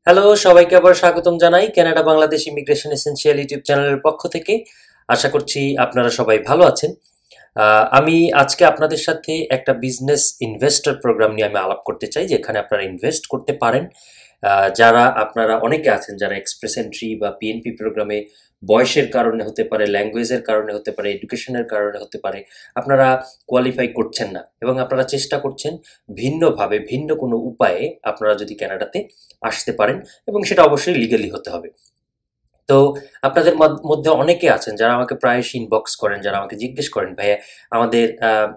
Hello, সবাইকে আবার স্বাগতম জানাই Canada Bangladesh immigration essential YouTube চ্যানেলের পক্ষ থেকে। আশা করছি আপনারা সবাই ভালো আছেন। আমি আজকে আপনাদের সাথে একটা বিজনেস ইনভেস্টর প্রোগ্রাম নিয়ে আমি আলাপ করতে চাই, যেখানে আপনারা ইনভেস্ট করতে পারেন। যারা আপনারা অনেকে আছেন যারা এক্সপ্রেস এন্ট্রি বা পিএনপি প্রোগ্রামে বয়সের কারণে হতে পারে, ল্যাঙ্গুয়েজের কারণে হতে পারে, এডুকেশনের কারণে হতে পারে, আপনারা কোয়ালিফাই করছেন না এবং আপনারা চেষ্টা করছেন ভিন্নভাবে, ভিন্ন কোনো উপায়ে আপনারা যদি কানাডাতে আসতে পারেন, এবং সেটা অবশ্যই লিগালি হতে হবে। তো আপনাদের মধ্যে অনেকে আছেন যারা আমাকে প্রায়শই ইনবক্স করেন, যারা আমাকে জিজ্ঞেস করেন, ভাইয়া আমাদের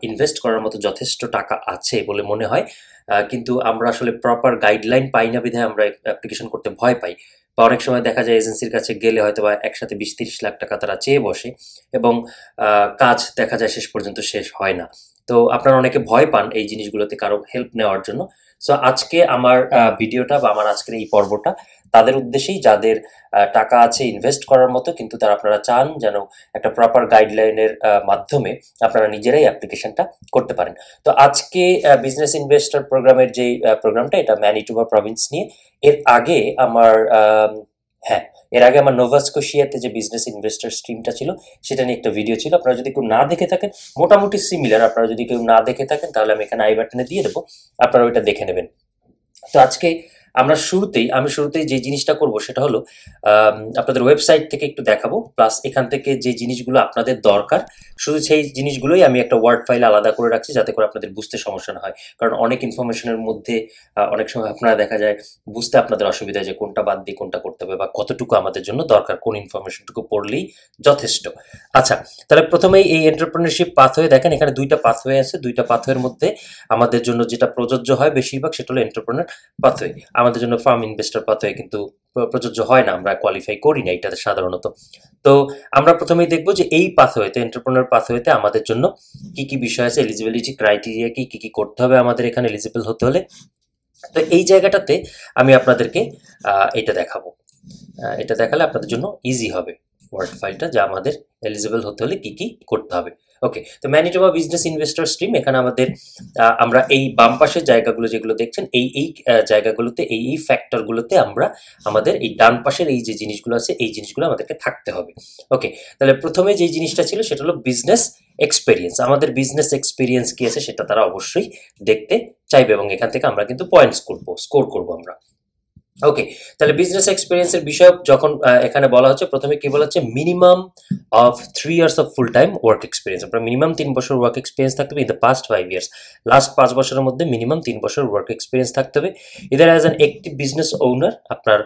ইনভেস্ট করার মতো যথেষ্ট টাকা আছে বলে মনে হয়, কিন্তু আমরা আসলে প্রপার গাইডলাইন পাই না বিধায় আমরা অ্যাপ্লিকেশন করতে ভয় পাই, বা অনেক সময় দেখা যায় এজেন্সির কাছে গেলে হয়তো বা একসাথে 20-30 লাখ টাকা তারা চেয়ে বসে, এবং কাজ দেখা যায় শেষ পর্যন্ত শেষ হয় না। তো আপনারা অনেকে ভয় পান এই জিনিসগুলোতে কারো হেল্প নেওয়ার জন্য। সো আজকে আমার ভিডিওটা বা আমার আজকের এই পর্বটা তাদের উদ্দেশ্যেই, যাদের টাকা আছে ইনভেস্ট করার মতো, কিন্তু তারা আপনারা চান যেন একটা প্রপার গাইডলাইনের মাধ্যমে আপনারা নিজেরাই অ্যাপ্লিকেশনটা করতে পারেন। তো আজকে বিজনেস ইনভেস্টর প্রোগ্রামের যে প্রোগ্রামটা, এটা ম্যানিটোবা প্রভিন্স নিয়ে। এর আগে আমার হ্যাঁ, এর আগে আমার নোভা স্কোশিয়াতে যে বিজনেস ইনভেস্টর স্ট্রিমটা ছিল সেটা নিয়ে একটা ভিডিও ছিল। আপনারা যদি কেউ না দেখে থাকেন, মোটামুটি সিমিলার, আপনারা যদি কেউ না দেখে থাকেন তাহলে আমি এখানে আই বাটনে দিয়ে দেবো, আপনারা ওইটা দেখে নেবেন। তো আজকে আমি শুরুতেই যে জিনিসটা করব সেটা হলো আপনাদের ওয়েবসাইট থেকে একটু দেখাবো, প্লাস এখান থেকে যে জিনিসগুলো আপনাদের দরকার শুধু সেই জিনিসগুলোই আমি একটা ওয়ার্ড ফাইল আলাদা করে রাখছি, যাতে করে আপনাদের বুঝতে সমস্যা না হয়। কারণ অনেক ইনফরমেশনের মধ্যে অনেক সময় আপনারা দেখা যায় বুঝতে আপনাদের অসুবিধা হয় যে কোনটা বাদ দিয়ে কোনটা করতে হবে, বা কতটুকু আমাদের জন্য দরকার, কোন ইনফরমেশনটুকু পড়লেই যথেষ্ট। আচ্ছা, তাহলে প্রথমেই এই এন্টারপ্রেনারশিপ পাথওয়ে দেখেন, এখানে দুইটা পাথওয়ে আছে। দুইটা পাথওয়ের মধ্যে আমাদের জন্য যেটা প্রযোজ্য হয় বেশিরভাগ, সেটা হলো এন্টারপ্রেনার পাথওয়ে। আমাদের জন্য ফার্ম ইনভেস্টর পাথওয়ে কিন্তু প্রযোজ্য হয় না, আমরা কোয়ালিফাই করি না এটাতে সাধারণত। তো আমরা প্রথমেই দেখবো যে এই পাথওয়েতে, এন্টারপ্রেনার পাথওয়েতে আমাদের জন্য কি কি বিষয় আছে, এলিজিবিলিটি ক্রাইটেরিয়া কি কি কি করতে হবে আমাদের এখানে এলিজিবল হতে হলে। তো এই জায়গাটাতে আমি আপনাদেরকে এটা দেখাবো। এটা দেখালে আপনাদের জন্য ইজি হবে ওয়ার্ড ফাইলটা, যা আমাদের এলিজিবল হতে হলে কি কি করতে হবে। ওকে, তো ম্যানিটোবা বিজনেস ইনভেস্টর স্ট্রিম, এখানে আমাদের আমরা এই বাম পাশের জায়গাগুলো যেগুলো দেখছেন, এই জায়গাগুলোতে, এই ফ্যাক্টরগুলোতে আমরা আমাদের এই ডান পাশের এই যে জিনিসগুলো আছে, এই জিনিসগুলো আমাদেরকে থাকতে হবে। ওকে, তাহলে প্রথমে যে জিনিসটা ছিল সেটা হলো বিজনেস এক্সপিরিয়েন্স। আমাদের বিজনেস এক্সপিরিয়েন্স কি আছে সেটা তারা অবশ্যই দেখতে চাইবে, এবং এখান থেকে আমরা কিন্তু পয়েন্টস স্কোর করবো আমরা। ওকে, তাহলে বিজনেস এক্সপিরিয়েন্সের বিষয় যখন এখানে বলা হচ্ছে, প্রথমে কি বলা হচ্ছে, minimum of 3 years of full time work experience. আপনার মিনিমাম 3 বছর ওয়ার্ক এক্সপিরিয়েন্স থাকতে হবে in the past 5 years. Last 5 বছরের মধ্যে মিনিমাম 3 বছর ওয়ার্ক এক্সপিরিয়েন্স থাকতে হবে। Either as an active business owner, আপনার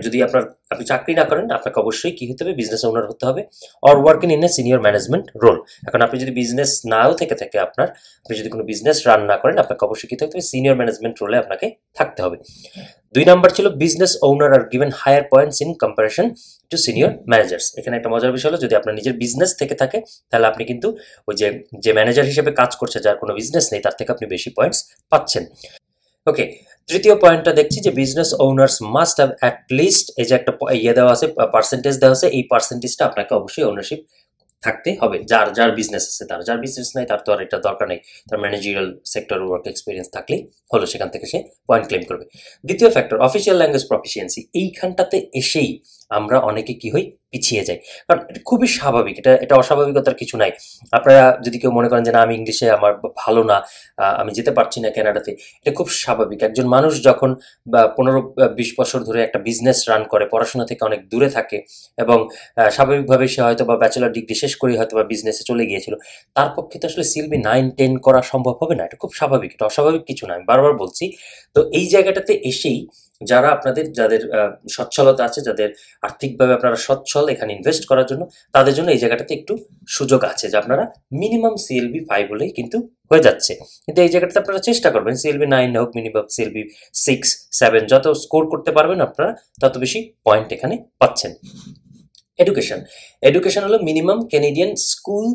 যদি আপনি চাকরি না করেন, আপনাকে অবশ্যই কি হতে হবে, বিজনেস ওনার হতে হবে। Or working in a senior management role. এখন আপনি যদি বিজনেস নাও থেকে থাকে, আপনি যদি কোনো বিজনেস রান না করেন, আপনাকে অবশ্যই কি থাকতে হবে, সিনিয়র ম্যানেজমেন্ট রোলে আপনাকে থাকতে হবে। 2 নাম্বার ছিল বিজনেস ওনার আর given higher points in comparison to senior managers. এখানে একটা মজার বিষয় হলো, যদি আপনার নিজের বিজনেস থেকে থাকে তাহলে আপনি কিন্তু ওই যে ম্যানেজার হিসেবে কাজ করছে, যার কোনো বিজনেস নেই, তার থেকে আপনি বেশি পয়েন্টস পাচ্ছেন। ওকে, তৃতীয় পয়েন্টটা দেখছি যে business owners must have at least, এই যে একটা দেওয়া আছে, পার্সেন্টেজ দেওয়া আছে, এই পার্সেন্টেজটা আপনাকে অবশ্যই ওনারশিপ থাকতে হবে। যার যার বিজনেস আছে, তার যার বিজনেস নাই তার তো আর এটা দরকার নেই, তার ম্যানেজারিয়াল সেক্টর ওয়ার্ক এক্সপিরিয়েন্স থাকলেই হলো, সেখান থেকে সে পয়েন্ট ক্লেম করবে। দ্বিতীয় ফ্যাক্টর, অফিসিয়াল ল্যাঙ্গুয়েজ প্রফিসিয়েন্সি। এইখানটাতে এসেই আমরা অনেকে কি হই, পিছিয়ে যাই। কারণ এটা খুবই স্বাভাবিক, এটা অস্বাভাবিকতার কিছু নাই। আপনারা যদি কেউ মনে করেন যে না, আমি ইংলিশে আমার ভালো না, আমি যেতে পারছি না কানাডাতে, এটা খুব স্বাভাবিক। একজন মানুষ যখন 15-20 বছর ধরে একটা বিজনেস রান করে, পড়াশোনা থেকে অনেক দূরে থাকে, এবং স্বাভাবিকভাবে সে হয়তো বা ব্যাচেলর ডিগ্রি শেষ করে হয়তো বা বিজনেসে চলে গিয়েছিল, তার পক্ষে তো আসলে সিএলবি 9-10 করা সম্ভব হবে না। এটা খুব স্বাভাবিক, এটা অস্বাভাবিক কিছু না, আমি বারবার বলছি। তো এই জায়গাটাতে এসেই যাদের সচ্ছলতা আছে, যাদের আর্থিকভাবে আপনারা সচ্ছল এখানে ইনভেস্ট করার জন্য, তাদের জন্য এই জায়গাটাতে একটু সুযোগ আছে যে আপনারা মিনিমাম সিএলবি 5 হলেই কিন্তু হয়ে যাচ্ছে। কিন্তু এই জায়গাটাতে আপনারা চেষ্টা করবেন সিএলবি 9 হোক, মিনিমাম সিএলবি 6-7, যত স্কোর করতে পারবেন আপনারা তত বেশি পয়েন্ট এখানে পাচ্ছেন। এডুকেশন, এডুকেশন হলো minimum Canadian school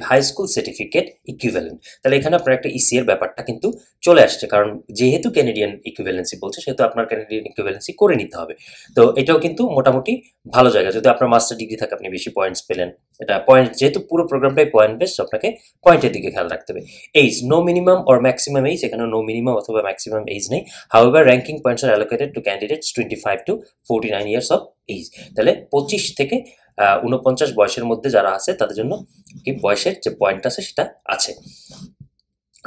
high school certificate equivalent. তাহলে এখানে আপনার একটা ইসি এর ব্যাপারটা কিন্তু চলে আসছে, কারণ যেহেতু ক্যানাডিয়ান ইকুইভ্যালেন্সি বলছে সেহেতু আপনার ক্যানাডিয়ান ইকুইভ্যালেন্সি করে নিতে হবে। তো এটাও কিন্তু মোটামুটি ভালো জায়গা। যদি আপনার মাস্টার ডিগ্রি থাকে আপনি বেশি পয়েন্টস পেলেন। এটা পয়েন্ট, যেহেতু পুরো প্রোগ্রামটাই পয়েন্ট বেসড, আপনাকে পয়েন্টের দিকে খেয়াল রাখতে হবে। Age, no minimum or maximum age, এখানে নো মিনিমাম অথবা ম্যাক্সিমাম এইজ নেই। However ranking points are allocated to candidates 25 to 49 years of age. তাহলে 25 থেকে 49 বয়সের মধ্যে যারা আছে তাদের জন্য কি বয়সের যে পয়েন্ট আছে সেটা আছে।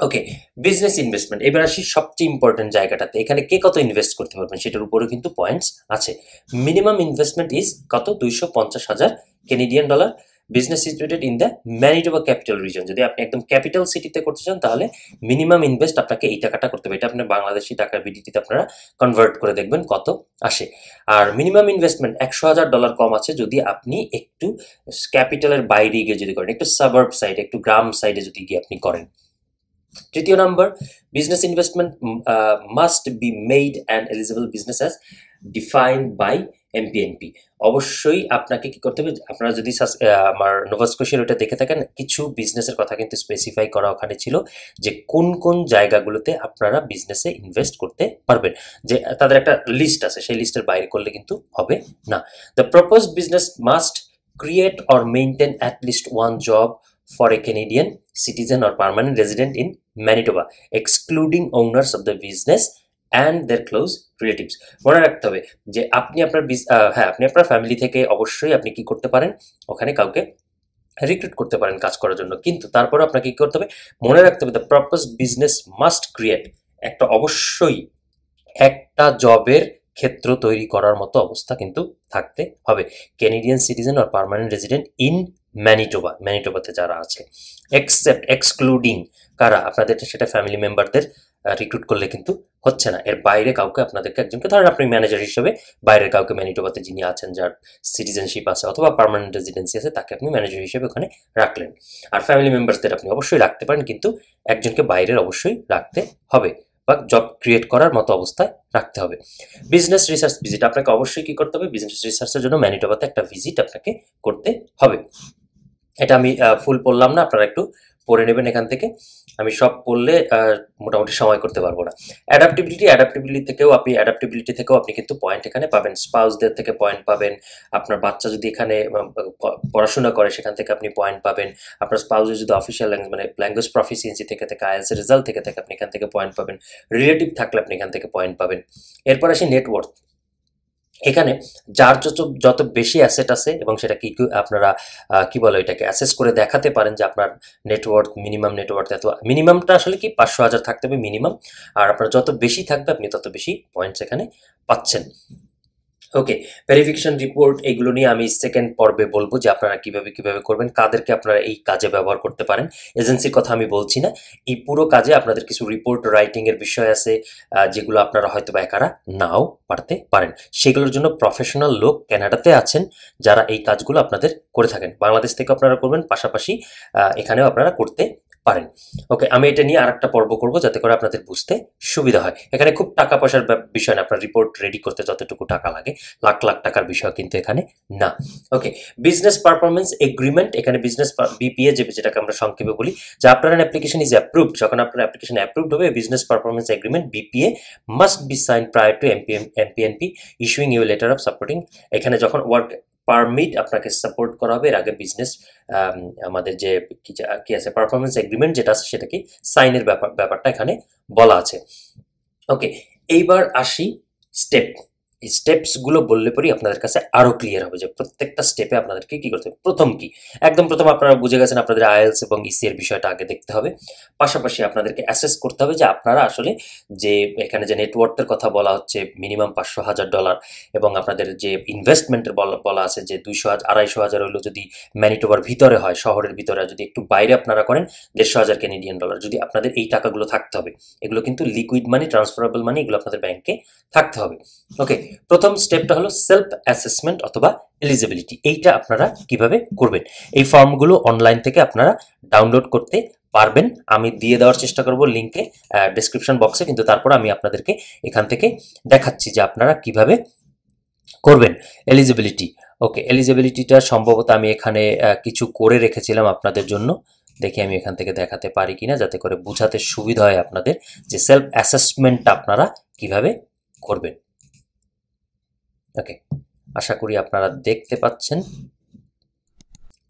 ওকে, বিজনেস ইনভেস্টমেন্ট। এবার আসি সবচেয়ে ইম্পর্টেন্ট জায়গাটাতে। এখানে কে কত ইনভেস্ট করতে পারবেন সেটার উপরেও কিন্তু পয়েন্টস আছে। মিনিমাম ইনভেস্টমেন্ট ইজ কত? 250,000 Canadian dollar. Business situated in the Manitoba capital reason. যদি আপনি একদম ক্যাপিটাল সিটিতে করতে চান তাহলে মিনিমাম ইনভেস্ট আপনাকে এই টাকাটা করতে হবে। এটা আপনার বাংলাদেশি টাকার বিডিটিতে আপনারা কনভার্ট করে দেখবেন কত আসে। আর মিনিমাম ইনভেস্টমেন্ট $100,000 কম আছে যদি আপনি একটু ক্যাপিটালের বাইরে গিয়ে যদি করেন, একটু সাবার্ব সাইডে, একটু গ্রাম সাইডে যদি গিয়ে আপনি করেন। তৃতীয় number, business investment must be made and eligible business as defined by MPNP. অবশ্যই আপনাকে কি করতে হবে, আপনারা যদি আমার নোভা স্কোশিয়ার ওটা দেখে থাকেন, কিছু বিজনেসের কথা কিন্তু স্পেসিফাই করা ওখানে ছিল যে কোন কোন জায়গাগুলোতে আপনারা বিজনেসে ইনভেস্ট করতে পারবেন, যে তাদের একটা লিস্ট আছে, সেই লিস্টের বাইরে করলে কিন্তু হবে না। The proposed business must create or maintain at least one job for a Canadian citizen or permanent resident in Manitoba, excluding owners of the business and their close relatives. মনে রাখতে হবে যে আপনি আপনার আপনি আপনার ফ্যামিলি থেকে অবশ্যই আপনি কি করতে পারেন, ওখানে কাউকে রিক্রুট করতে পারেন কাজ করার জন্য, কিন্তু তারপরে আপনাকে কি করতে হবে, মনে রাখতে হবে the propose business must create, একটা অবশ্যই একটা জবের ক্ষেত্র তৈরি করার মতো অবস্থা কিন্তু থাকতে হবে। ক্যানাডিয়ান সিটিজেন আর পার্মানেন্ট রেজিডেন্ট ইন ম্যানিটোবা, ম্যানিটোবাতে যারা আছে। এক্সক্লুডিং কারা? আপনাদের সেটা ফ্যামিলি মেম্বারদের রিক্রুট করলে কিন্তু হচ্ছে না, এর বাইরে কাউকে, আপনাদেরকে একজনকে ধরেন আপনি ম্যানেজার হিসেবে বাইরের কাউকে ম্যানিটোবাতে যিনি আছেন, যার সিটিজেনশিপ আছে অথবা পার্মানেন্ট রেজিডেন্সি আছে, তাকে আপনি ম্যানেজার হিসেবে ওখানে রাখলেন। আর ফ্যামিলি মেম্বারসদের আপনি অবশ্যই রাখতে পারেন, কিন্তু একজনকে বাইরের অবশ্যই রাখতে হবে বা জব ক্রিয়েট করার মতো অবস্থায় রাখতে হবে। বিজনেস রিসার্চ ভিজিট, আপনাকে অবশ্যই কি করতে হবে, বিজনেস রিসার্চের জন্য ম্যানিটোবাতে একটা ভিজিট আপনাকে করতে হবে। এটা আমি ফুল পড়লাম না, আপনারা একটু পড়ে নেবেন এখান থেকে, আমি সব পড়লে মোটামুটি সময় করতে পারবো না। অ্যাডাপ্টিবিলিটি থেকেও আপনি কিন্তু পয়েন্ট এখানে পাবেন, স্পাউসদের থেকে পয়েন্ট পাবেন, আপনার বাচ্চা যদি এখানে পড়াশোনা করে সেখান থেকে আপনি পয়েন্ট পাবেন, আপনার স্পাউসের যদি অফিসিয়াল ল্যাঙ্গুয়েজ মানে ল্যাঙ্গুয়েজ প্রফিসিয়েন্সি থেকে আইএলটিএস রেজাল্ট থেকে আপনি এখান থেকে পয়েন্ট পাবেন, রিলেটিভ থাকলে আপনি এখান থেকে পয়েন্ট পাবেন। এরপর আসি নেটওয়ার্থ। এখানে যার যত বেশি অ্যাসেট আছে এবং সেটা কি আপনারা কি বলে এটাকে অ্যাসেস করে দেখাতে পারেন যে আপনার নেটওয়ার্থ, মিনিমাম নেটওয়ার্থ এত, মিনিমামটা আসলে কি 500,000 থাকতে হবে মিনিমাম, আর আপনার যত বেশি থাকবে আপনি তত বেশি পয়েন্টস এখানে পাচ্ছেন। ওকে, ভেরিফিকেশন রিপোর্ট, এগুলো নিয়ে আমি সেকেন্ড পর্বে বলবো যে আপনারা কিভাবে করবেন, কাদেরকে আপনারা এই কাজে ব্যবহার করতে পারেন। এজেন্সির কথা আমি বলছি না, এই পুরো কাজে আপনাদের কিছু রিপোর্ট রাইটিং এর বিষয় আছে যেগুলো আপনারা হয়তো বা একারা নাও পারতে পারেন। সেগুলোর জন্য প্রফেশনাল লোক কানাডাতে আছেন যারা এই কাজগুলো আপনাদের করে থাকেন। বাংলাদেশ থেকে আপনারা করবেন, পাশাপাশি এখানেও আপনারা করতে পারেন। ওকে, আমি এটা নিয়ে আরেকটা পর্ব করব যাতে করে আপনাদের বুঝতে সুবিধা হয়। এখানে খুব টাকা পয়সার বিষয় না, আপনার রিপোর্ট রেডি করতে যতটুকু টাকা লাগে লাখ লাখ টাকার বিষয় কিন্তু এখানে না। ওকে, বিজনেস পারফরমেন্স এগ্রিমেন্ট, এখানে বিজনেস বিপিএ যেটাকে আমরা সংক্ষেপে বলি, যে আপনার অ্যাপ্লিকেশন ইজ অ্যাপ্রুভড, যখন আপনার অ্যাপ্লিকেশন অ্যাপ্রুভড হবে business performance agreement BPA must be sign prior to MPNP issuing you letter of supporting. এখানে যখন ওয়ার্ক পারমিট আপনাকে সাপোর্ট করা হবে এর আগে বিজনেস আমাদের যে কি আছে পারফরমেন্স এগ্রিমেন্ট যেটা আছে সেটা কি সাইনের ব্যাপারটা এখানে বলা আছে। ওকে, এইবার আসি স্টেপ। এই স্টেপসগুলো বললে পরেই আপনাদের কাছে আরও ক্লিয়ার হবে যে প্রত্যেকটা স্টেপে আপনাদেরকে কী করতে হবে। প্রথম আপনারা বুঝে গেছেন, আপনাদের আইএলটিএস এবং ইসি এর বিষয়টা আগে দেখতে হবে। পাশাপাশি আপনাদেরকে অ্যাসেস করতে হবে যে আপনারা আসলে যে এখানে যে নেটওয়ার্কের কথা বলা হচ্ছে মিনিমাম $500,000 এবং আপনাদের যে ইনভেস্টমেন্টের বলা আছে যে 200,000-250,000 হলো যদি ম্যানিটোবার ভিতরে হয়, শহরের ভিতরে, যদি একটু বাইরে আপনারা করেন $150,000 ক্যানাডিয়ান ডলার, যদি আপনাদের এই টাকাগুলো থাকতে হবে। এগুলো কিন্তু লিকুইড মানি, ট্রান্সফারেবল মানি, এগুলো আপনাদের ব্যাংকে থাকতে হবে। ওকে, প্রথম স্টেপটা হলো সেলফ অ্যাসেসমেন্ট অথবা এলিজিবিলিটি। এইটা আপনারা কিভাবে করবেন, এই ফর্মগুলো অনলাইন থেকে আপনারা ডাউনলোড করতে পারবেন, আমি দিয়ে দেওয়ার চেষ্টা করব লিঙ্কে ডেসক্রিপশন বক্সে, কিন্তু তারপর আমি আপনাদেরকে এখান থেকে দেখাচ্ছি যে আপনারা কিভাবে করবেন এলিজিবিলিটি। ওকে, এলিজিবিলিটিটা সম্ভবত আমি এখানে কিছু করে রেখেছিলাম আপনাদের জন্য। দেখি আমি এখান থেকে দেখাতে পারি কিনা, যাতে করে বোঝাতে সুবিধা হয় আপনাদের যে সেলফ অ্যাসেসমেন্টটা আপনারা কিভাবে করবেন। ওকে, আশা করি আপনারা দেখতে পাচ্ছেন।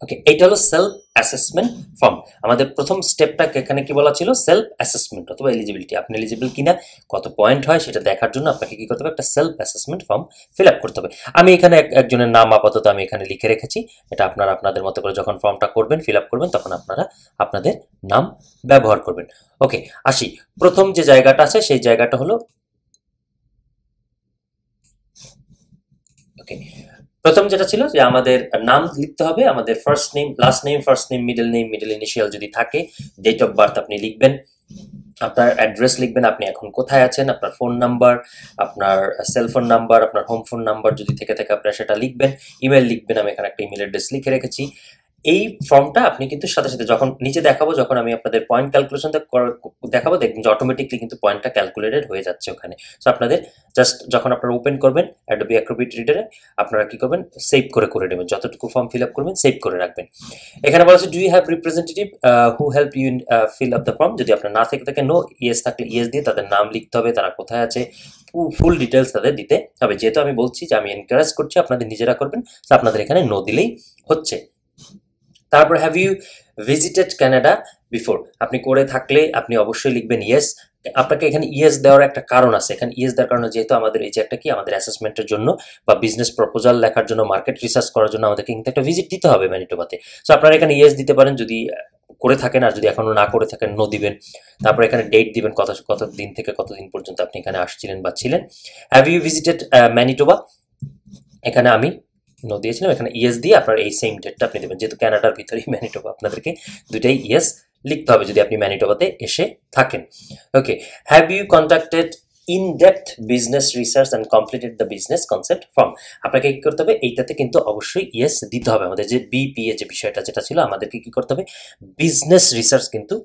ওকে, এইটা হলো সেলফ অ্যাসেসমেন্ট ফর্ম। আমাদের প্রথম স্টেপটা এখানে কি বলা ছিল, সেলফ অ্যাসেসমেন্ট অথবা এলিজিবিলিটি। আপনি এলিজিবল কিনা, কত পয়েন্ট হয় সেটা দেখার জন্য আপনাকে কি করতে হবে, একটা self assessment form fill up করতে হবে। আমি এখানে একজনের নাম আপাতত আমি এখানে লিখে রেখেছি। এটা আপনারা আপনাদের মতো করে যখন ফর্মটা করবেন, ফিল আপ করবেন, তখন আপনারা আপনাদের নাম ব্যবহার করবেন। ওকে, আসি প্রথম যে জায়গাটা আছে সেই জায়গাটা হলো, ওকে, প্রথম যেটা ছিল যে আমাদের নাম লিখতে হবে, আমাদের first name, last name, first name, middle initial যদি থাকে, ডেট অফ বার্থ আপনি লিখবেন, আপনার অ্যাড্রেস লিখবেন, আপনি এখন কোথায় আছেন, আপনার ফোন নাম্বার, আপনার সেলফোন নাম্বার, আপনার হোম ফোন নাম্বার যদি থেকে থাকে আপনারা সেটা লিখবেন, ইমেল লিখবেন, আমি এখানে একটা ইমেল অ্যাড্রেস লিখে রেখেছি। এই ফর্মটা আপনি কিন্তু সাথে সাথে যখন নিচে দেখাবো, যখন আমি আপনাদের পয়েন্ট ক্যালকুলেশন দেখাবো, দেখবেন যে অটোমেটিকলি কিন্তু পয়েন্টটা ক্যালকুলেটেড হয়ে যাচ্ছে ওখানে। সো আপনাদের জাস্ট যখন আপনারা ওপেন করবেন অ্যাডোবি অ্যাক্রোবিট রিডারে, আপনারা কি করবেন, সেভ করে নেবেন, যতটুকু ফর্ম ফিল আপ করবেন সেভ করে রাখবেন। এখানে বলা হচ্ছে, do you have representative who help you in fill up the form. যদি আপনার না থেকে থাকে, নো। ইয়েস থাকলে ইয়েস দিয়ে তাদের নাম লিখতে হবে, তারা কোথায় আছে, ফুল ডিটেলস তাদের দিতে হবে। যেহেতু আমি বলছি যে আমি এনকারেজ করছি আপনাদের নিজেরা করবেন, তো আপনাদের এখানে নো দিলেই হচ্ছে। তারপর have you visited Canada before, আপনি করে থাকলে আপনি অবশ্যই লিখবেন ইয়েস। আপনাকে এখানে ইয়েস দেওয়ার একটা কারণ আছে। এখানে ইয়েস দেওয়ার কারণে, যেহেতু আমাদের এই যে একটা কি, আমাদের অ্যাসেসমেন্টের জন্য বা বিজনেস প্রপোজাল লেখার জন্য, মার্কেট রিসার্চ করার জন্য আমাদেরকে কিন্তু একটা ভিজিট দিতে হবে ম্যানিটোবাতে। সো আপনারা এখানে ইয়েস দিতে পারেন যদি করে থাকেন, আর যদি এখনো না করে থাকেন নো দিবেন। তারপর এখানে ডেট দিবেন, কত দিন থেকে কত দিন পর্যন্ত আপনি এখানে আসছিলেন বা ছিলেন। হ্যাভ ইউ ভিজিটেড ম্যানিটোবা, এখানে আমি নো দিয়েছিলাম, এখানে ইয়েস দিয়ে আপনার এই সেম ডেটটা আপনি দেবেন। যেহেতু ক্যানাডার ভিতরেই ম্যানিটোবা, আপনাদেরকে দুটাই ইয়েস লিখতে হবে যদি আপনি ম্যানিটোবাতে এসে থাকেন। Okay, have you contacted in depth business research and completed the business concept form. আপনাকে কি করতে হবে, এইটাতে কিন্তু অবশ্যই ইয়েস দিতে হবে। আমাদের যে বিপিএ যে বিষয়টা যেটা ছিল, আমাদেরকে কি করতে হবে, বিজনেস রিসার্চ কিন্তু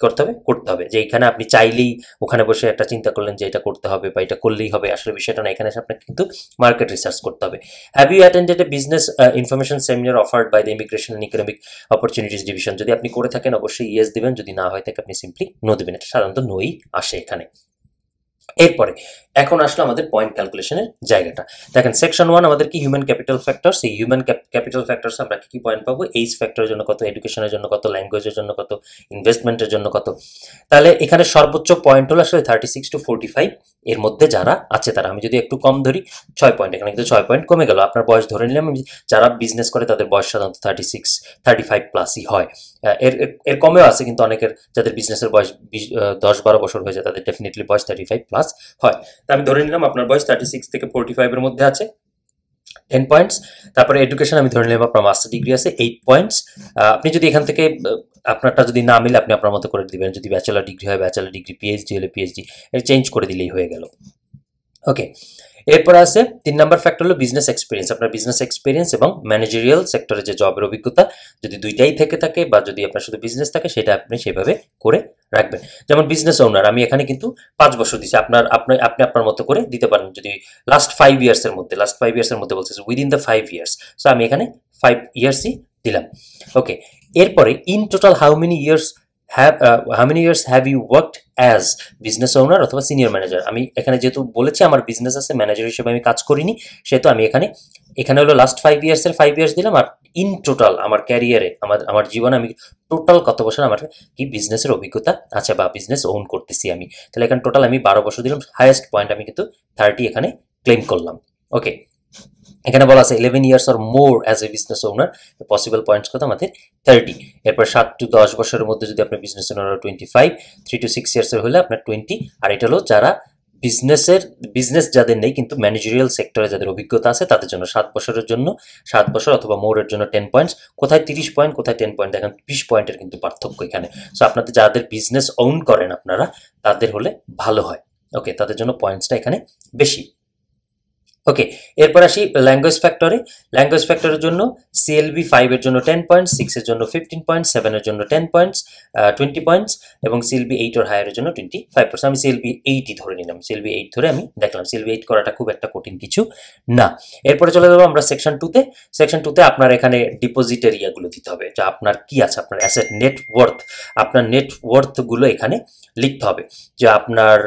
করতে হবে যে এখানে আপনি চাইলেই ওখানে বসে একটা চিন্তা করলেন যে এটা করতে হবে বা এটা করলেই হবে, আসলে বিষয়টা না। এখানে এসে আপনাকে কিন্তু মার্কেট রিসার্চ করতে হবে। Have you attended a business information seminar offered by the immigration and economic opportunities division, যদি আপনি করে থাকেন অবশ্যই ইয়েস দিবেন, যদি না হয় থাকে আপনি সিম্পলি নো দিবেন। এটা সাধারণত নোই আসে এখানে। এরপরে এখন আসলো আমাদের পয়েন্ট ক্যালকুলেশনের জায়গাটা। দেখেন সেকশন 1 আমাদের কি, হিউম্যান ক্যাপিটাল ফ্যাক্টরস। এই হিউম্যান ক্যাপিটাল ফ্যাক্টরস আমরা কি পয়েন্ট পাবো, এইজ ফ্যাক্টরের জন্য কত, এডুকেশনের জন্য কত, ল্যাঙ্গুয়েজের জন্য কত, ইনভেস্টমেন্টের জন্য কত। তাহলে এখানে সর্বোচ্চ পয়েন্ট হলো আসলে 36 to 45 এর মধ্যে যারা আছে তারা। আমি যদি একটু কম ধরি 6 পয়েন্ট, এখানে কিন্তু 6 পয়েন্ট কমে গেল। আপনার বয়স ধরে নিলাম, যারা বিজনেস করে তাদের বয়স সাধারণত 35 প্লাসই হয়। এর এর কমেও আছে, কিন্তু অনেকের যাদের বিজনেসের বয়স 10-12 বছর হয়ে যায় তাদের ডেফিনেটলি বয়স 35 প্লাস হয়। তা আমি ধরে নিলাম আপনার বয়স 36 থেকে 45 এর মধ্যে আছে, 10 পয়েন্টস। তারপরে এডুকেশন আমি ধরে নিলাম আপনার মাস্টার ডিগ্রি আছে, 8 পয়েন্টস। আপনি যদি এখান থেকে আপনারটা যদি না মিলে আপনি আপনার মতো করে দিবেন। যদি ব্যাচেলার ডিগ্রি হয় ব্যাচেলার ডিগ্রি, পিএইচডি হলে পিএইচডি, এটা চেঞ্জ করে দিলেই হয়ে গেল। ওকে, এরপর আছে 3 নাম্বার ফ্যাক্টর হলো বিজনেস এক্সপিরিয়েন্স। আপনার বিজনেস এক্সপিরিয়েন্স এবং ম্যানেজারিয়াল সেক্টরে যে জবের অভিজ্ঞতা, যদি দুইটাই থেকে থাকে বা যদি আপনার শুধু বিজনেস থাকে, সেটা আপনি সেভাবে করে রাখবেন। যেমন বিজনেস ওনার, আমি এখানে কিন্তু 5 বছর দিচ্ছি, আপনি আপনার মতো করে দিতে পারেন। যদি লাস্ট 5 ইয়ার্সের মধ্যে বলছে উইদিন দ্য 5 ইয়ার্স, সো আমি এখানে 5 ইয়ার্সই দিলাম। ওকে, এরপরে in total how many years have you worked as business owner অথবা সিনিয়র ম্যানেজার। আমি এখানে যেহেতু বলেছি আমার বিজনেস আছে, ম্যানেজার হিসেবে আমি কাজ করিনি, সেহেতু আমি এখানে হলো লাস্ট 5 ইয়ার্সের 5 ইয়ার্স দিলাম। আর ইন টোটাল আমার ক্যারিয়ারে, আমার জীবনে আমি টোটাল কত বছর আমার কি বিজনেসের অভিজ্ঞতা আছে বা বিজনেস ওন করতেছি আমি, তাহলে এখানে টোটাল আমি 12 বছর দিলাম। হাইয়েস্ট পয়েন্ট আমি কিন্তু 30 এখানে ক্লেম করলাম। ওকে, এখানে বলা আছে 11 years or more as a business owner, possible points কত আমাদের 30। এরপর 7 to 10 বছরের মধ্যে যদি আপনার বিজনেস ওনার 25, 3 to 6 ইয়ার্সের হলে আপনার 20। আর এটা হলো যারা বিজনেস যাদের নেই কিন্তু ম্যানেজারিয়াল সেক্টরে যাদের অভিজ্ঞতা আছে তাদের জন্য 7 বছরের জন্য 7 বছর অথবা মোরের জন্য 10 পয়েন্টস। কোথায় 30 পয়েন্ট, কোথায় 10 পয়েন্ট, দেখেন 20 পয়েন্টের কিন্তু পার্থক্য এখানে। সো আপনাদের যাদের বিজনেস ওন করেন আপনারা, তাদের হলে ভালো হয়। ওকে, তাদের জন্য পয়েন্টসটা এখানে বেশি। ওকে, এরপর আসি ল্যাঙ্গুয়েজ ফ্যাক্টরে। ল্যাঙ্গুয়েজ ফ্যাক্টরের জন্য সিএলবি 5 এর জন্য 10 পয়েন্টস, 6 এর জন্য 15 পয়েন্টস, 7 এর জন্য 10 পয়েন্টস, 20 পয়েন্টস এবং সিএলবি 8 ওর হায়ারের জন্য 25%। আমি সিএলবি 8ই ধরে নিলাম, সিএলবি 8 ধরে আমি দেখলাম। সিএলবি 8 করাটা খুব একটা কঠিন কিছু না। এরপরে চলে যাবো আমরা সেকশন 2তে। সেকশন 2তে আপনার এখানে ডিপোজিট এরিয়াগুলো দিতে হবে, যে আপনার কি আছে, আপনার অ্যাসেট নেটওয়ার্থ, আপনার নেটওয়ার্থগুলো এখানে লিখতে হবে, যে আপনার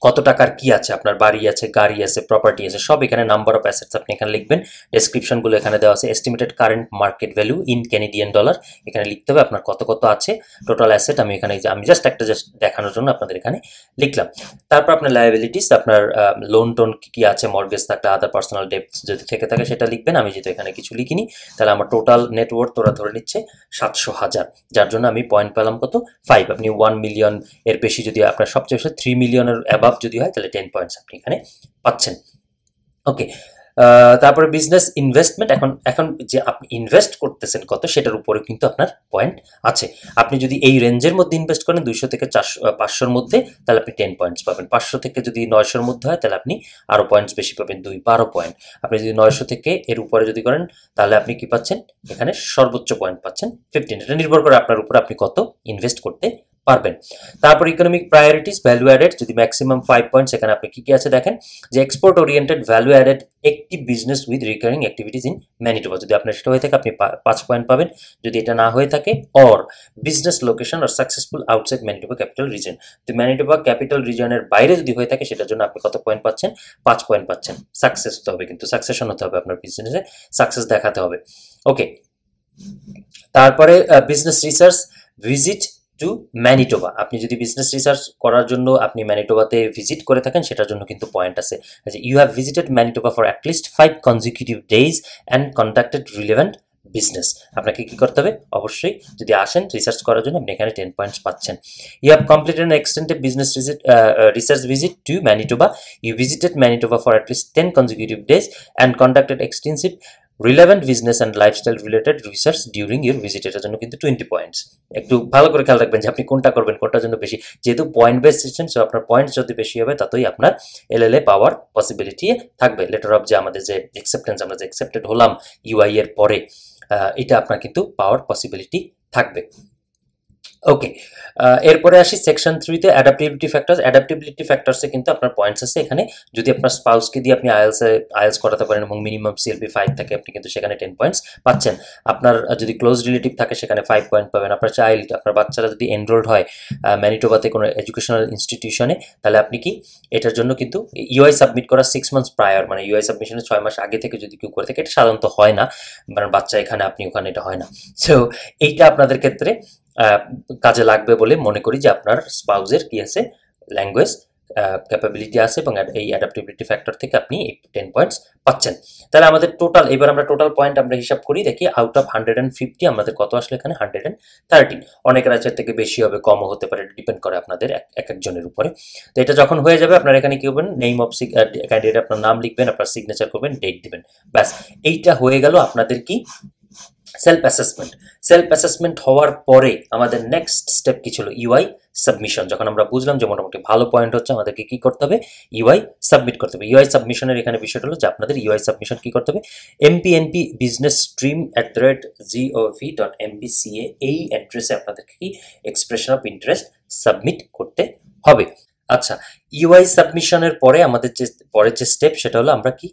কত টাকার কি আছে, আপনার বাড়ি আছে, গাড়ি আছে, প্রপার্টি আছে, সব এখানে নাম্বার অফ অ্যাসেটস আপনি এখানে লিখবেন। ডেসক্রিপশনগুলো এখানে দেওয়া আছে। Estimated current market value in Canadian dollar এখানে লিখতে হবে, আপনার কত কত আছে টোটাল অ্যাসেট। আমি এখানে আমি জাস্ট দেখানোর জন্য আপনাদের এখানে লিখলাম। তারপর আপনার লায়াবিলিটিস, আপনার লোন টোন কি আছে, মর্গেজ থাকলে, আদার পার্সোনাল ডেট যদি থেকে থাকে সেটা লিখবেন। আমি যেহেতু এখানে কিছু লিখিনি, তাহলে আমার টোটাল নেটওয়ার্থ ওরা ধরে নিচ্ছে 700,000, যার জন্য আমি পয়েন্ট পেলাম কত, 5। আপনি 1 মিলিয়ন এর বেশি যদি আপনার সবচেয়ে বেশি 3 মিলিয়নের অ্যাবাভ যদি হয় তাহলে 10 পয়েন্টস আপনি এখানে পাচ্ছেন। ওকে, তারপরে বিজনেস ইনভেস্টমেন্ট। এখন যে আপনি ইনভেস্ট করতেছেন কত সেটার উপরে কিন্তু আপনার পয়েন্ট আছে। আপনি যদি এই রেঞ্জের মধ্যে ইনভেস্ট করেন 200 থেকে 500-র মধ্যে, তাহলে আপনি 10 পয়েন্টস পাবেন। 500 থেকে যদি 900-র মধ্যে হয় তাহলে আপনি আরও পয়েন্টস বেশি পাবেন, 12 পয়েন্ট। আপনি যদি 900 থেকে এর উপরে যদি করেন তাহলে আপনি কি পাচ্ছেন, এখানে সর্বোচ্চ পয়েন্ট পাচ্ছেন 15। এটা নির্ভর করে আপনার উপর, আপনি কত ইনভেস্ট করতে পারবেন। তারপর ইকোনমিক প্রায়োরিটিস, ভ্যালু অ্যাডেড যদি ম্যাক্সিমাম 5 পয়েন্টস, এখানে আপনি কি আছে দেখেন, যে এক্সপোর্ট ওরিয়েন্টেড ভ্যালু অ্যাডেড একটি business with recurring activities in Manitoba, যদি আপনার সেটা হয়ে থাকে আপনি 5 পয়েন্ট পাবেন। যদি এটা না হয়ে থাকে, or business location are successful outside Manitoba capital region, তো ম্যানিটোবা ক্যাপিটাল রিজনের বাইরে যদি হয়ে থাকে সেটার জন্য আপনি কত পয়েন্ট পাচ্ছেন, 5 পয়েন্ট পাচ্ছেন। সাকসেস হতে হবে, কিন্তু সাকসেশন হতে হবে, আপনার বিজনেসে সাকসেস দেখাতে হবে। ওকে, তারপরে business research visit to Manitoba, আপনি যদি বিজনেস রিসার্চ করার জন্য আপনি ম্যানিটোবাতে ভিজিট করে থাকেন সেটার জন্য কিন্তু পয়েন্ট আছে। You have visited Manitoba for at least 5 consecutive days and conducted relevant business, আপনাকে কি করতে হবে, অবশ্যই যদি আসেন রিসার্চ করার জন্য আপনি এখানে 10 পয়েন্টস পাচ্ছেন। You have completed an extended business research visit to Manitoba, you visited Manitoba for at least 10 consecutive days and conducted extensive relevant business and lifestyle related research during your visit, এটার জন্য কিন্তু 20 points. একটু ভালো করে খেয়াল রাখবেন যে আপনি কোনটা করবেন, কোনটার জন্য বেশি, যেহেতু পয়েন্ট বেস সিস্টেম, সো আপনার পয়েন্টস যদি বেশি হবে ততই আপনার এলএলএ পাওয়ার পসিবিলিটি থাকবে। লেটার অফ যে আমাদের যে অ্যাকসেপ্টেন্স, আমরা যে অ্যাকসেপ্টেড হলাম ইউআই এর পরে, এটা আপনার কিন্তু পাওয়ার পসিবিলিটি থাকবে। ওকে, এরপরে আসি সেকশন 3তে অ্যাডাপ্টিবিলিটি ফ্যাক্টরস। অ্যাডাপ্টিবিলিটি ফ্যাক্টরসে কিন্তু আপনার পয়েন্টস আছে এখানে। যদি আপনার স্পাউসকে দিয়ে আপনি আইএলস করাতে পারেন এবং মিনিমাম সিএলবি 5 থাকে, আপনি কিন্তু সেখানে 10 পয়েন্টস পাচ্ছেন। আপনার যদি ক্লোজ রিলেটিভ থাকে সেখানে 5 পয়েন্ট পাবেন। আপনার চাইল্ড, আপনার বাচ্চারা যদি এনরোলড হয় ম্যানিটোবাতে কোনো এডুকেশনাল ইনস্টিটিউশনে, তাহলে আপনি কি এটার জন্য কিন্তু ইউআই সাবমিট করার 6 মান্থস প্রায়র, মানে ইউআই সাবমিশনের 6 মাস আগে থেকে যদি কেউ করে থাকে, এটা সাধারণত হয় না, মানে বাচ্চা এখানে আপনি ওখানে, এটা হয় না। সো এইটা আপনাদের ক্ষেত্রে কাজে লাগবে বলে মনে করি, যে আপনার স্পাউজের কি আছে, ল্যাঙ্গুয়েজ ক্যাপাবিলিটি আছে এবং এই অ্যাডাপ্টিবিলিটি ফ্যাক্টর থেকে আপনি এই 10 পয়েন্টস পাচ্ছেন। তাহলে আমাদের টোটাল, এবার আমরা টোটাল পয়েন্ট আমরা হিসাব করি, দেখি আউট অফ 150 আমাদের কত আসলে এখানে 113। অনেকের আছে থেকে বেশি হবে, কমও হতে পারে, ডিপেন্ড করে আপনাদের এক একজনের উপরে। তো এটা যখন হয়ে যাবে আপনার এখানে কি করবেন, নেম অফ ক্যান্ডিডেট, আপনার নাম লিখবেন, আপনার সিগনেচার করবেন, ডেট দিবেন, ব্যাস। এইটা হয়ে গেল আপনাদের কি সেলফ অ্যাসেসমেন্ট। সেলফ অ্যাসেসমেন্ট হওয়ার পরে আমাদের নেক্সট স্টেপ কি ছিল, ইউআই সাবমিশন। যখন আমরা বুঝলাম যে মোটামুটি ভালো পয়েন্ট হচ্ছে, আমাদেরকে কি করতে হবে, ইউআই সাবমিট করতে হবে। ইউআই সাবমিশনের এখানে বিষয়টা হলো যে আপনাদের ইউআই সাবমিশন কি করতে হবে, এমপিএনপি বিজনেস স্ট্রিম @gov.mbca এই অ্যাড্রেসে আপনাদেরকে কি এক্সপ্রেশন অফ ইন্টারেস্ট সাবমিট করতে হবে। আচ্ছা, ইউআই সাবমিশনের পরে আমাদের যে পরের যে স্টেপ সেটা হলো আমরা কি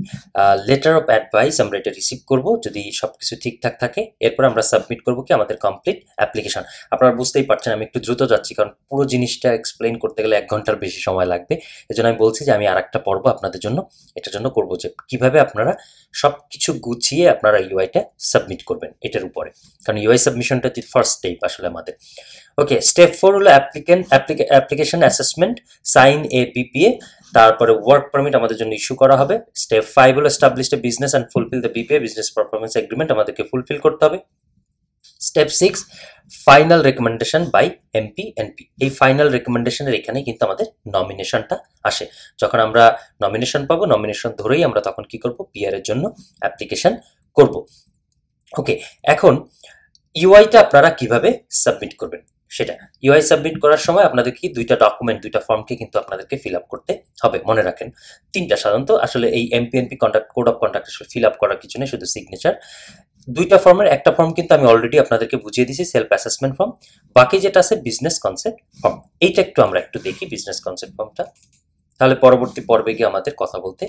লেটার অফ অ্যাডভাইস আমরা এটা রিসিভ করব, যদি সবকিছু ঠিকঠাক থাকে। এরপর আমরা সাবমিট করব কি আমাদের কমপ্লিট অ্যাপ্লিকেশন। আপনারা বুঝতেই পারছেন আমি একটু দ্রুত যাচ্ছি, কারণ পুরো জিনিসটা এক্সপ্লেইন করতে গেলে 1 ঘন্টার বেশি সময় লাগবে। এজন্য আমি বলছি যে আমি আরেকটা পর্ব আপনাদের জন্য এটার জন্য করবো, যে কিভাবে আপনারা সব কিছু গুছিয়ে আপনারা ইউআইটা সাবমিট করবেন এটার উপরে, কারণ ইউআই সাবমিশনটা ফার্স্ট স্টেপ আসলে আমাদের। ওকে, স্টেপ 4 হলো application assessment, sign a BPA, তারপরে ওয়ার্ক পারমিট আমাদের জন্য ইস্যু করা হবে। স্টেপ 5 হলো establish a business and fulfil the BPA, business performance agreement আমাদেরকে ফুলফিল করতে হবে। Step 6 final recommendation by MPNP. এই ফাইনাল রেকমেন্ডেশনের এখানে কিন্তু আমাদের নমিনেশনটা আসে। যখন আমরা নমিনেশন পাবো, নমিনেশন ধরেই আমরা তখন কি করব, পিআর এর জন্য অ্যাপ্লিকেশন করব। ওকে, এখন ইউআইটা আপনারা কিভাবে সাবমিট করবেন সেটা ইউআই সাবমিট করার সময় আপনাদের কি দুইটা ফর্মকে কিন্তু আপনাদেরকে ফিল আপ করতে হবে, মনে রাখেন। তিনটা সাধারণত আসলে এই MPNP code of conduct fill up করার কিছু নেই, শুধু সিগনেচার। দুইটা ফর্মের একটা ফর্ম কিন্তু আমি অলরেডি আপনাদেরকে বুঝিয়ে দিয়েছি, সেলফ অ্যাসেসমেন্ট ফর্ম। বাকি যেটা আছে বিজনেস কনসেপ্ট ফর্ম, এইটা আমরা একটু দেখি বিজনেস কনসেপ্ট ফর্মটা, তাহলে পরবর্তী পর্বে গিয়ে আমাদের কথা বলতে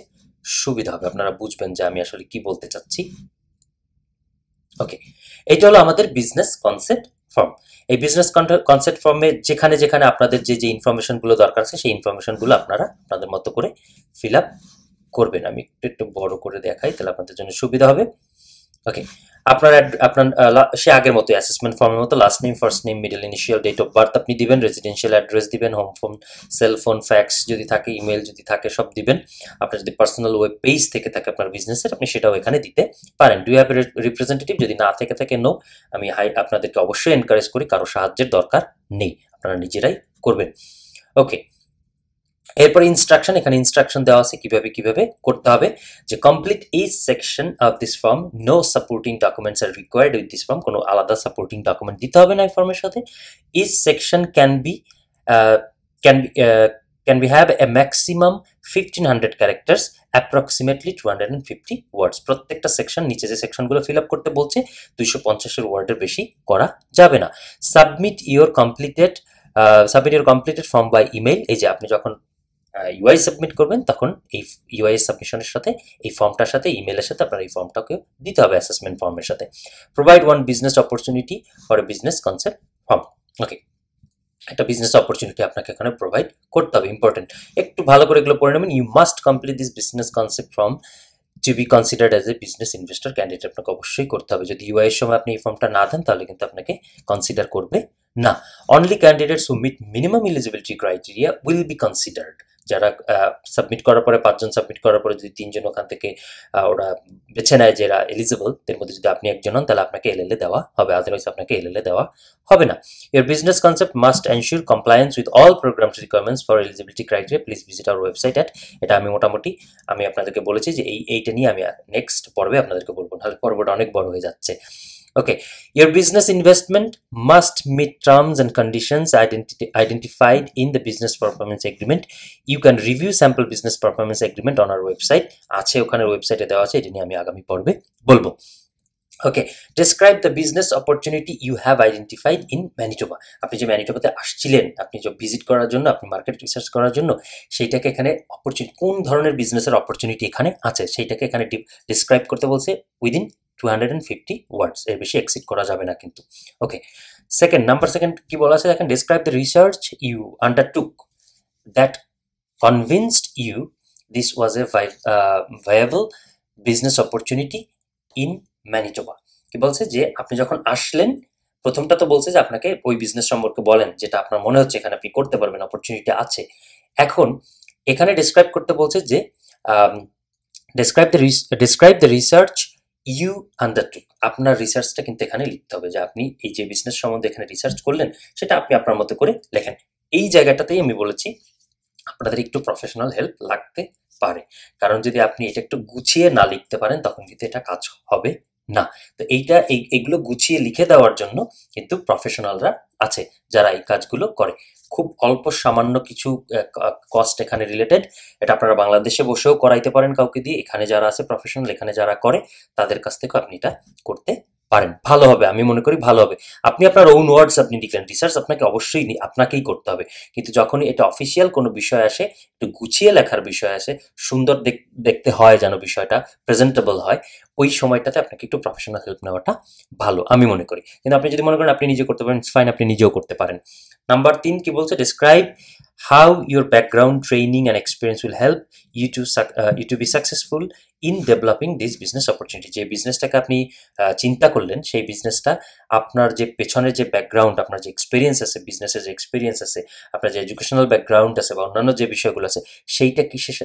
সুবিধা হবে, আপনারা বুঝবেন যে আমি আসলে কি বলতে চাচ্ছি। ওকে, এটা হলো আমাদের বিজনেস কনসেপ্ট ফর্ম। এই বিজনেস কনসেপ্ট ফর্মে যেখানে যেখানে আপনাদের যে ইনফরমেশনগুলো দরকার আছে সেই ইনফরমেশনগুলো আপনারা আপনাদের মতো করে ফিল আপ করবেন। আমি একটু বড় করে দেখাই, তাহলে আপনাদের জন্য সুবিধা হবে। ওকে, আপনার সে আগের মতো অ্যাসেসমেন্ট ফর্মের মতো last name, first name, middle initial, date of birth আপনি দিবেন, রেসিডেন্সিয়াল অ্যাড্রেস দিবেন, home phone, cell phone, fax যদি থাকে, ইমেল যদি থাকে সব দিবেন। আপনার যদি পার্সোনাল ওয়েব পেজ থেকে থাকে আপনার বিজনেসের, আপনি সেটাও এখানে দিতে পারেন। ডু হ্যাভ রিপ্রেজেন্টেটিভ, যদি না থেকে থাকে নো। আমি আপনাদেরকে অবশ্যই এনকারেজ করি, কারো সাহায্যের দরকার নেই, আপনারা নিজেরাই করবেন। ওকে, এরপর ইনস্ট্রাকশন, এখানে ইনস্ট্রাকশন দেওয়া আছে কিভাবে করতে হবে। যে complete each section of this form, no supporting documents are required with this form, কোনো আলাদা সাপোর্টিং ডকুমেন্ট দিতে হবে না এই ফর্মের সাথে। Each section can be have a maximum 1500 characters, approximately 250 words. প্রত্যেকটা সেকশন, নিচে যে সেকশনগুলো ফিল আপ করতে বলছে 250 ওয়ার্ডের বেশি করা যাবে না। Submit your completed form by email. এই যে আপনি যখন ইউআই সাবমিট করবেন তখন এই ইউআই সাবমিশনের সাথে এই ফর্মটার সাথে ইমেলের সাথে আপনার এই ফর্মটাকে দিতে হবে অ্যাসেসমেন্ট ফর্মের সাথে। Provide one business opportunity for a business concept form. Okay, একটা বিজনেস অপরচুনিটি আপনাকে এখানে প্রোভাইড করতে হবে, ইম্পর্টেন্ট। একটু ভালো করে এগুলো পড়ে নেবেন। You must complete this business concept form to be considered as a business investor candidate. আপনাকে অবশ্যই করতে হবে। যদি ইউআই এর সময় আপনি এই ফর্মটা না দেন তাহলে কিন্তু আপনাকে কনসিডার করবে না। Only candidates who meet minimum eligibility criteria will be considered. যারা সাবমিট করার পরে 5 জন সাবমিট করার পরে যদি 3 জন ওখান থেকে ওরা বেছে নেয় যারা এলিজিবল, এর মধ্যে যদি আপনি একজন হন তাহলে আপনাকে এলএলএ দেওয়া হবে, আদারওয়াইজ আপনাকে এলএলএ দেওয়া হবে না। Your business concept must ensure compliance with all programs requirements for eligibility criteria. Please visit our website at, এটা আমি মোটামুটি আমি আপনাদেরকে বলেছি যে এইটা নিয়ে আমি নেক্সট পর্বে আপনাদেরকে বলবো, তাহলে পর্বটা অনেক বড় হয়ে যাচ্ছে। Okay, your business investment must meet terms and conditions identified in the business performance agreement. You can review sample business performance agreement on our website. আছে ওখানে ওয়েবসাইটে দেওয়া আছে, এটা নিয়ে আমি আগামী পর্বে বলবো। Okay, describe the business opportunity you have identified in Manitoba. আপনি যে ম্যানিটোবাতে আসছিলেন, আপনি যে ভিজিট করার জন্য, আপনি মার্কেট রিসার্চ করার জন্য, সেইটাকে এখানে অপরচুনিটি, কোন ধরনের বিজনেসের অপরচুনিটি এখানে আছে সেইটাকে এখানে ডিসক্রাইব করতে বলছে উইদিন 250 ওয়ার্ডস, এর বেশি এক্সিড করা যাবে না কিন্তু। ওকে, নাম্বার সেকেন্ড কি বলা আছে দেখেন, describe the research you undertook that convinced you this was a viable business opportunity in Manitoba. কি বলছে যে আপনি যখন আসলেন, প্রথমটা তো বলছে যে আপনাকে ওই বিজনেস সম্পর্কে বলেন যেটা আপনার মনে হচ্ছে এখানে আপনি করতে পারবেন, অপরচুনিটি আছে। এখন এখানে ডিসক্রাইব করতে বলছে যে describe the research you undertook. আপনার রিসার্চটা কিন্তু এখানে লিখতে হবে, যে আপনি এই যে বিজনেস সম্বন্ধে এখানে রিসার্চ করলেন সেটা আপনি আপনার মতো করে লেখেন। এই জায়গাটাতেই আমি বলেছি আপনাদের একটু প্রফেশনাল হেল্প লাগতে পারে, কারণ যদি আপনি এটা একটু গুছিয়ে না লিখতে পারেন তখন কিন্তু এটা কাজ হবে না। তো এইগুলো গুছিয়ে লিখে দেওয়ার জন্য কিন্তু প্রফেশনালরা আছে যারা এই কাজগুলো করে। খুব অল্প সামান্য কিছু কস্ট এখানে রিলেটেড, এটা আপনারা বাংলাদেশে বসেও করাইতে পারেন কাউকে দিয়ে। এখানে যারা আছে প্রফেশনাল, এখানে যারা করে তাদের কাছ থেকেও আপনি এটা করতে পারেন, ভালো হবে, আমি মনে করি ভালো হবে। আপনি আপনার ওন ওয়ার্ডস আপনি লিখলেন, রিসার্চ আপনাকে অবশ্যই আপনাকেই করতে হবে, কিন্তু যখনই এটা অফিসিয়াল কোনো বিষয় আসে, একটু গুছিয়ে লেখার বিষয় আসে, সুন্দর দেখতে হয় যেন বিষয়টা প্রেজেন্টেবল হয়, ওই সময়টাতে আপনাকে একটু প্রফেশনাল হেল্প নেওয়াটা ভালো আমি মনে করি। কিন্তু আপনি যদি মনে করেন আপনি নিজে করতে পারেন, ফাইন, আপনি নিজেও করতে পারেন। নাম্বার 3 কি বলছে, describe how your background training and experience will help you to be successful in developing this business opportunity. যে বিজনেসটাকে আপনি চিন্তা করলেন, সেই বিজনেসটা আপনার যে পেছনের যে ব্যাকগ্রাউন্ড, আপনার যে এক্সপিরিয়েন্স আছে, বিজনেসের যে এক্সপিরিয়েন্স আছে, আপনার যে এডুকেশনাল ব্যাকগ্রাউন্ড আছে বা অন্যান্য যে বিষয়গুলো আছে, সেইটা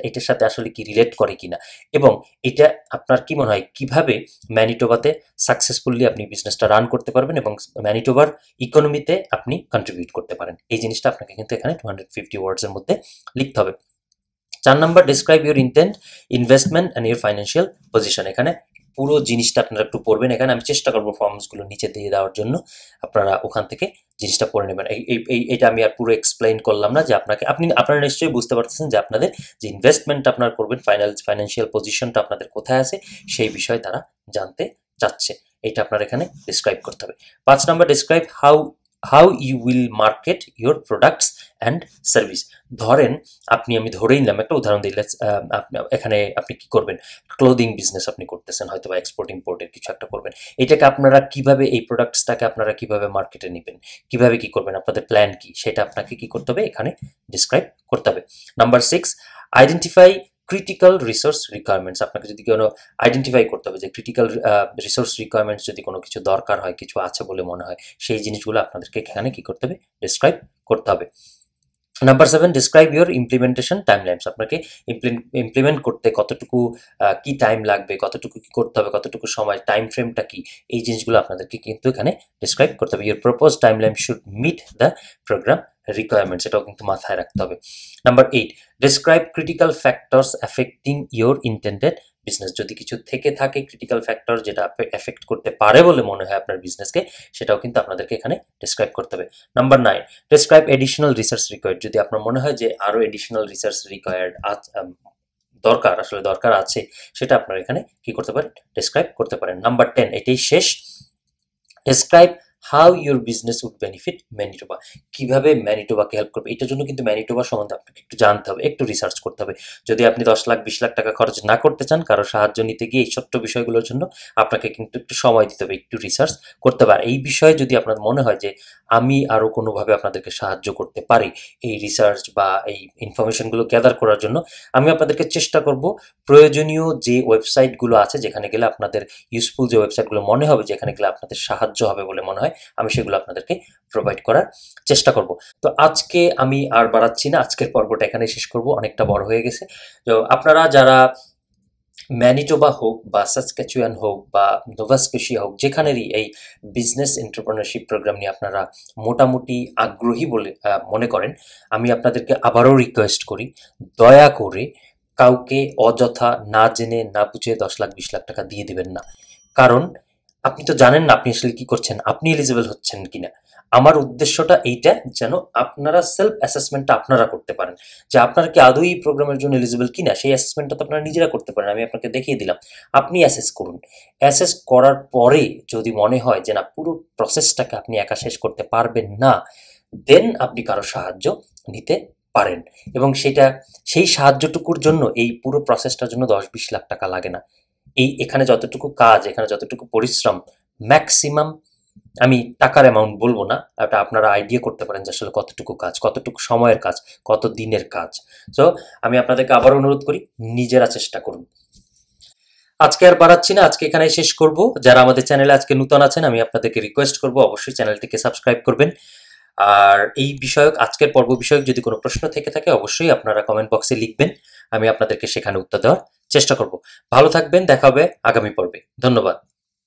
এটার সাথে আসলে কি রিলেট করে কিনা, এবং এটা আপনার কি মনে হয় কিভাবে ম্যানিটোবাতে সাকসেসফুলি আপনি বিজনেসটা রান করতে পারবেন এবং ম্যানিটোবার ইকোনমিতে আপনি কন্ট্রিবিউট করতে পারেন। এই জিনিসটা আপনাকে কিন্তু এখানে 250 ওয়ার্ডসের মধ্যে লিখতে হবে। 4 number, describe your intent, investment and your financial position. এখানে পুরো জিনিসটা আপনারা একটু পড়বেন। এখানে আমি চেষ্টা করবো ফর্মসগুলো নিচে দিয়ে দেওয়ার জন্য, আপনারা ওখান থেকে জিনিসটা পড়ে নেবেন। এটা আমি আর পুরো এক্সপ্লেইন করলাম না, যে আপনারা নিশ্চয়ই বুঝতে পারতেছেন যে আপনাদের যে ইনভেস্টমেন্ট আপনারা করবেন, ফাইন্যান্সিয়াল পজিশনটা আপনাদের কোথায় আছে সেই বিষয়ে তারা জানতে চাচ্ছে। এটা আপনার এখানে ডিসক্রাইব করতে হবে। 5 number, describe how you will market your products and service. ধরেন আমি ধরেই নিলাম, একটা উদাহরণ দিলে, এখানে আপনি কি করবেন, ক্লোদিং বিজনেস আপনি করতেছেন, হয়তো বা এক্সপোর্ট ইম্পোর্টের কিছু একটা করবেন। এটাকে আপনারা কিভাবে, এই প্রোডাক্টসটাকে আপনারা কিভাবে মার্কেটে নেবেন, কিভাবে কি করবেন, আপনাদের প্ল্যান কি, সেটা আপনাকে কি করতে হবে, এখানে ডিসক্রাইব করতে হবে। Number 6, identify critical resource requirements. আপনাকে যদি কোনো আইডেন্টিফাই করতে হবে যে ক্রিটিক্যাল রিসোর্স রিকোয়ারমেন্টস, যদি কোনো কিছু দরকার হয়, কিছু আছে বলে মনে হয়, সেই জিনিসগুলো আপনাদেরকে এখানে কি করতে হবে, ডিসক্রাইব করতে হবে। Number 7, describe your implementation timelines. আপনাকে ইমপ্লিমেন্ট করতে কতটুকু কি টাইম লাগবে, কতটুকু কি করতে হবে, কতটুকু সময়, টাইম ফ্রেমটা কি, এই জিনিসগুলো আপনাদেরকে কিন্তু এখানে ডিসক্রাইব করতে হবে। Your propose timeline should meet the program requirements, এটাও কিন্তু মাথায় রাখতে হবে। Number 8, describe critical factors affecting your intended business. যদি কিছু থেকে থাকে ক্রিটিক্যাল ফ্যাক্টর, যেটা এফেক্ট করতে পারে বলে মনে হয় আপনার বিজনেসকে, সেটাও কিন্তু আপনাদেরকে এখানে ডিসক্রাইব করতে হবে। Number 9, describe additional research required. যদি আপনার মনে হয় যে আরও এডিশনাল রিসার্চ রিকোয়ার্ড দরকার আছে, সেটা আপনারা এখানে কি করতে পারেন, ডিসক্রাইব করতে পারেন। নাম্বার 10, এটাই শেষ, describe how your business would benefit Manitoba. কিভাবে ম্যানিটোবাকে হেল্প করবে, এটার জন্য কিন্তু ম্যানিটোবা সম্বন্ধে আপনাকে একটু জানতে হবে, একটু রিসার্চ করতে হবে। যদি আপনি 10 লাখ 20 লাখ টাকা খরচ না করতে চান, কারো সাহায্য নিতে গিয়ে এই ছোট্ট বিষয়গুলোর জন্য আপনাকে কিন্তু একটু সময় দিতে হবে, একটু রিসার্চ করতে হবে। এই বিষয়ে যদি আপনার মনে হয় যে আমি আরও কোনোভাবে আপনাদেরকে সাহায্য করতে পারি এই রিসার্চ বা এই ইনফরমেশনগুলো গ্যাদার করার জন্য, আমি আপনাদেরকে চেষ্টা করব প্রয়োজনীয় যে ওয়েবসাইটগুলো আছে, যেখানে গেলে আপনাদের ইউজফুল, যে ওয়েবসাইটগুলো মনে হবে যেখানে গেলে আপনাদের সাহায্য হবে বলে মনে হয়, আমি সেগুলো আপনাদেরকে প্রোভাইড করার চেষ্টা করব। তো আজকে আমি আর বাড়াচ্ছি না, আজকের পর্বটা এখানে শেষ করব, অনেকটা বড় হয়ে গেছে। তো আপনারা যারা ম্যানিটোবা হোক বা সাসক্যাচুয়ান হোক বা নোভা স্কোশিয়া হোক, যেখানেরই এই বিজনেস এন্টারপ্রেনারশিপ প্রোগ্রাম নিয়ে আপনারা মোটামুটি আগ্রহী বলে মনে করেন, আমি আপনাদেরকে আবারও রিকোয়েস্ট করি, দয়া করে কাউকে অযথা না জেনে না বুঝে 10 লাখ 20 লাখ টাকা দিয়ে দিবেন না। কারণ আপনি তো জানেন না আপনি আসলে কি করছেন, আপনি এলিজিবল হচ্ছেন কিনা। আমার উদ্দেশ্যটা এইটা, যেন আপনারা সেলফ অ্যাসেসমেন্টটা আপনারা করতে পারেন, যে আপনারা কি আদৌ এই প্রোগ্রামের জন্য এলিজিবল কিনা। সেই অ্যাসেসমেন্টটা তো আপনারা নিজেরা করতে পারেন, আমি আপনাকে দেখিয়ে দিলাম। আপনি অ্যাসেস করুন, অ্যাসেস করার পরে যদি মনে হয় যে না, পুরো প্রসেসটাকে আপনি একা শেষ করতে পারবেন না, দেন আপনি কারো সাহায্য নিতে পারেন। এবং সেই সাহায্যটুকুর জন্য, এই পুরো প্রসেসটার জন্য 10-20 লাখ টাকা লাগে না। এখানে যতটুকু কাজ, এখানে যতটুকু পরিশ্রম, ম্যাক্সিমাম, আমি টাকার অ্যামাউন্ট বলবো না, এটা আপনারা আইডিয়া করতে পারেন যে আসলে কতটুকু কাজ, কতটুকু সময়ের কাজ, কত দিনের কাজ। সো আমি আপনাদেরকে আবার অনুরোধ করি, নিজেরা চেষ্টা করুন। আজকে আর বাড়াচ্ছি না, আজকে এখানেই শেষ করব। যারা আমাদের চ্যানেলে আজকে নতুন আছেন, আমি আপনাদেরকে রিকোয়েস্ট করব অবশ্যই চ্যানেলটিকে সাবস্ক্রাইব করবেন। আর এই বিষয়ক, আজকের পর্ব বিষয়ক যদি কোনো প্রশ্ন থেকে থাকে, অবশ্যই আপনারা কমেন্ট বক্সে লিখবেন, আমি আপনাদেরকে সেখানে উত্তর দেওয়ার চেষ্টা করব। ভালো থাকবেন, দেখা হবে আগামী পর্বে। ধন্যবাদ।